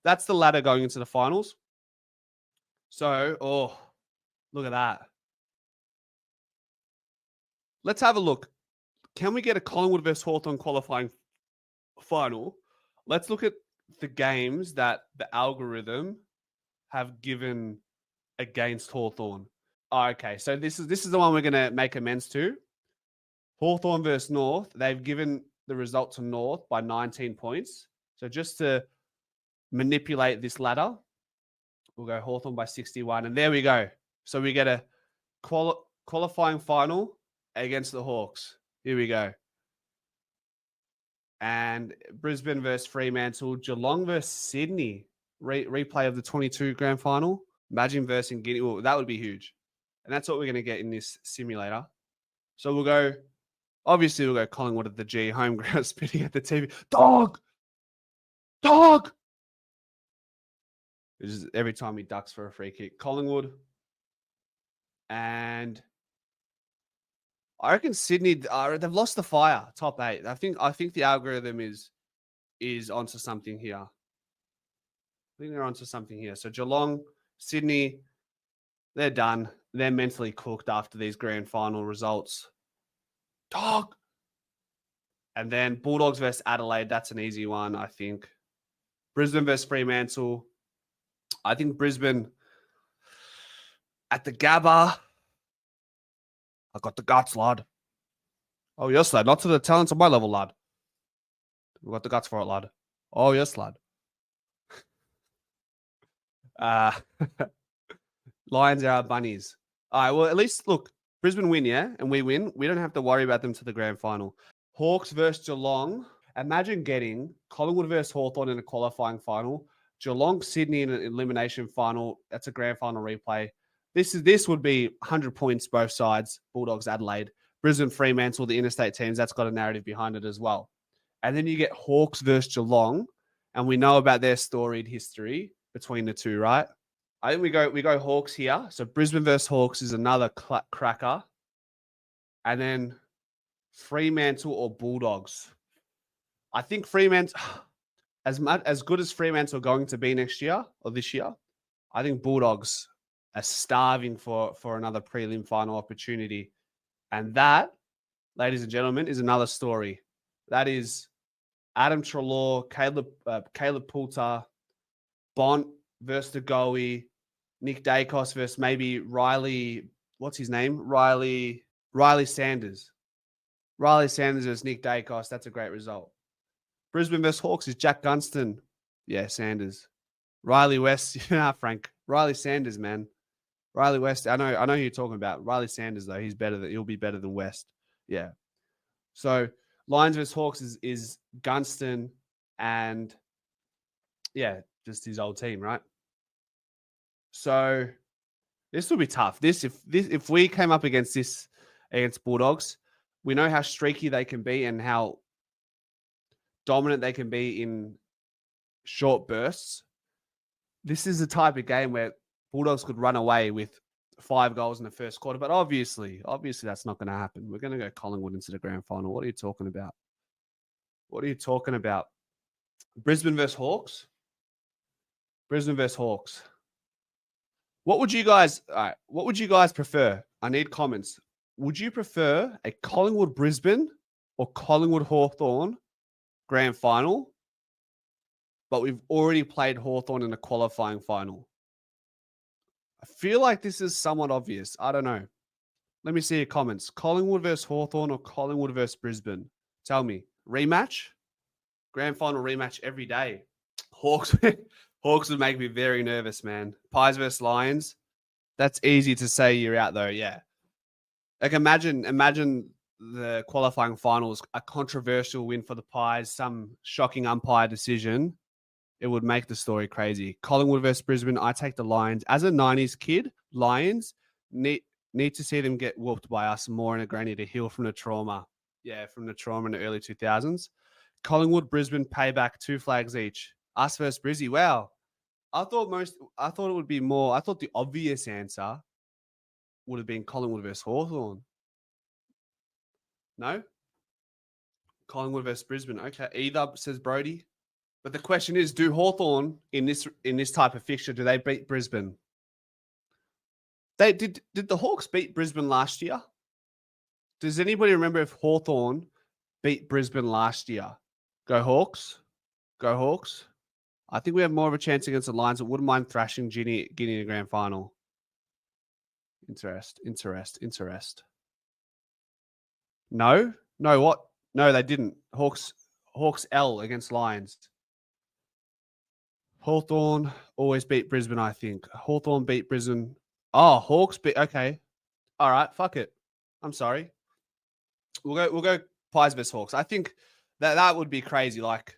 That's the ladder going into the finals. So, look at that. Let's have a look. Can we get a Collingwood versus Hawthorn qualifying final? Let's look at the games that the algorithm have given against Hawthorn. Oh, okay, so this is the one we're going to make amends to. Hawthorn versus North. They've given the result to North by 19 points. So just to manipulate this ladder, we'll go Hawthorn by 61. And there we go. So we get a qualifying final against the Hawks. Here we go. And Brisbane versus Fremantle, Geelong versus Sydney. Replay of the 22 grand final. Imagine versus Guinea. Well, that would be huge. And that's what we're going to get in this simulator. So we'll go Collingwood at the G, home ground, spitting at the TV. Dog! This is every time he ducks for a free kick. Collingwood. And I reckon Sydney, they've lost the fire, top 8. I think the algorithm is onto something here. I think they're onto something here. So Geelong, Sydney, they're done. They're mentally cooked after these grand final results. Dog! And then Bulldogs versus Adelaide, that's an easy one, I think. Brisbane versus Fremantle. I think Brisbane at the Gabba. I got the guts, lad. Oh, yes, lad. Not to the talents of my level, lad. We got the guts for it, lad. Oh, yes, lad. Lions are our bunnies. All right, well, at least, look, Brisbane win, yeah? And we win. We don't have to worry about them to the grand final. Hawks versus Geelong. Imagine getting Collingwood versus Hawthorn in a qualifying final. Geelong, Sydney in an elimination final. That's a grand final replay. This would be 100 points both sides. Bulldogs, Adelaide. Brisbane, Fremantle, the interstate teams. That's got a narrative behind it as well. And then you get Hawks versus Geelong. And we know about their storied history between the two, right? I think we go Hawks here. So Brisbane versus Hawks is another cracker. And then Fremantle or Bulldogs. I think Fremantle, as good as Fremantle are going to be next year or this year, I think Bulldogs are starving for another prelim final opportunity. And that, ladies and gentlemen, is another story. That is Adam Treloar, Caleb Poulter, Bont versus the Goey, Nick Dacos versus maybe Riley, what's his name? Riley Sanders. Riley Sanders versus Nick Dacos. That's a great result. Brisbane versus Hawks is Jack Gunston. Yeah, Sanders. Riley West. Frank. Riley Sanders, man. Riley West. I know who you're talking about. Riley Sanders, though. He'll be better than West. Yeah. So Lions versus Hawks is Gunston and yeah, just his old team, right? So this will be tough. If we came up against Bulldogs, we know how streaky they can be and how dominant they can be in short bursts. This is the type of game where Bulldogs could run away with 5 goals in the first quarter, but obviously that's not going to happen. We're going to go Collingwood into the grand final. What are you talking about? Brisbane versus Hawks. What would you guys prefer? I need comments. Would you prefer a Collingwood Brisbane or Collingwood Hawthorn grand final? But we've already played Hawthorn in a qualifying final. I feel like this is somewhat obvious. I don't know. Let me see your comments. Collingwood versus Hawthorn or Collingwood versus Brisbane? Tell me. Rematch? Grand final rematch every day. Hawks would make me very nervous, man. Pies versus Lions. That's easy to say you're out, though. Yeah. Like imagine the qualifying finals, a controversial win for the Pies, some shocking umpire decision. It would make the story crazy. Collingwood versus Brisbane, I take the Lions. As a 90s kid, Lions need to see them get whooped by us more in a granny to heal from the trauma. Yeah, from the trauma in the early 2000s. Collingwood, Brisbane, payback, 2 flags each. Us versus Brizzy. Wow. I thought it would be more. I thought the obvious answer would have been Collingwood versus Hawthorn. No? Collingwood versus Brisbane. Okay. Either, says Brody. But the question is, do Hawthorn in this type of fixture, do they beat Brisbane? They did the Hawks beat Brisbane last year? Does anybody remember if Hawthorn beat Brisbane last year? Go Hawks. Go Hawks. I think we have more of a chance against the Lions. I wouldn't mind thrashing Guinea in a grand final. Interest. No? No, what? No, they didn't. Hawks L against Lions. Hawthorn always beat Brisbane, I think. Hawthorn beat Brisbane. Oh, Hawks beat. Okay. All right. Fuck it. I'm sorry. We'll go Pies vs Hawks. I think that would be crazy. Like,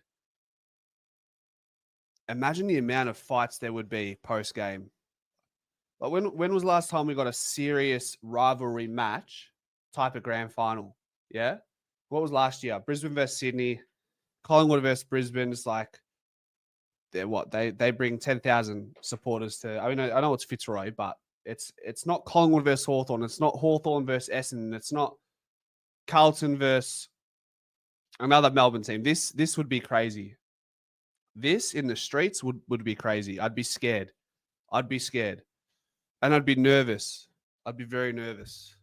imagine the amount of fights there would be post game. But when was the last time we got a serious rivalry match type of grand final? Yeah. What was last year? Brisbane versus Sydney, Collingwood versus Brisbane. It's like they bring 10,000 supporters to. I mean, I know it's Fitzroy, but it's not Collingwood versus Hawthorn. It's not Hawthorn versus Essendon. It's not Carlton versus another Melbourne team. This would be crazy. This in the streets would be crazy. I'd be scared. And I'd be nervous. I'd be very nervous.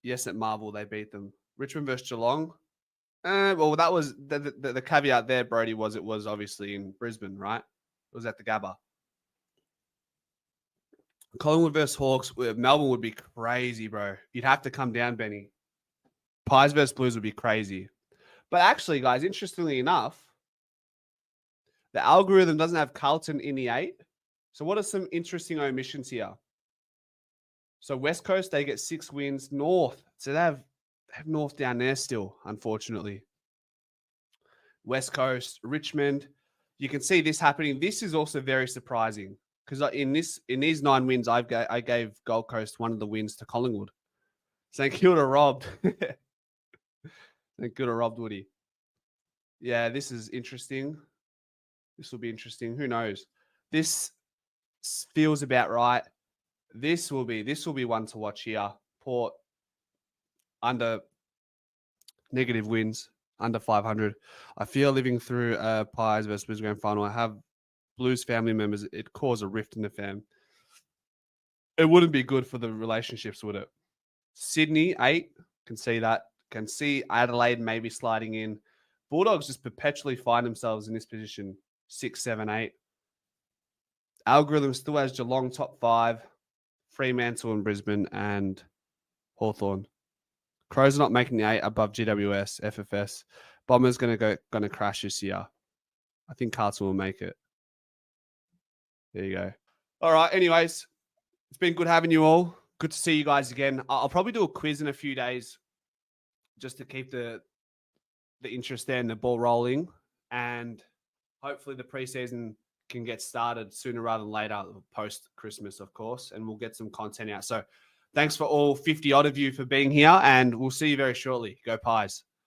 Yes, at Marvel, they beat them. Richmond versus Geelong. Well, that was the caveat there, Brody, was it was obviously in Brisbane, right? It was at the Gabba. Collingwood versus Hawks. Melbourne would be crazy, bro. You'd have to come down, Benny. Pies versus Blues would be crazy. But actually, guys, interestingly enough, the algorithm doesn't have Carlton in the 8. So what are some interesting omissions here? So West Coast, they get 6 wins. North, so they have North down there still, unfortunately. West Coast, Richmond. You can see this happening. This is also very surprising because in these 9 wins, I gave Gold Coast one of the wins to Collingwood. St Kilda robbed. St Kilda robbed Woody. Yeah, this is interesting. This will be interesting. Who knows? This feels about right. This will be one to watch here. Port under negative wins, under 500. I feel living through Pies versus Blues grand final. I have Blues family members. It caused a rift in the fam. It wouldn't be good for the relationships, would it? Sydney 8, can see that. Can see Adelaide maybe sliding in. Bulldogs just perpetually find themselves in this position. 6, 7, 8. Algorithm still has Geelong top 5, Fremantle and Brisbane, and Hawthorn. Crows are not making the 8 above GWS, FFS. Bombers gonna crash this year. I think Carlton will make it. There you go. All right. Anyways, it's been good having you all. Good to see you guys again. I'll probably do a quiz in a few days just to keep the interest there and the ball rolling, and hopefully the preseason can get started sooner rather than later, post Christmas, of course, and we'll get some content out. So thanks for all 50 odd of you for being here, and we'll see you very shortly. Go Pies.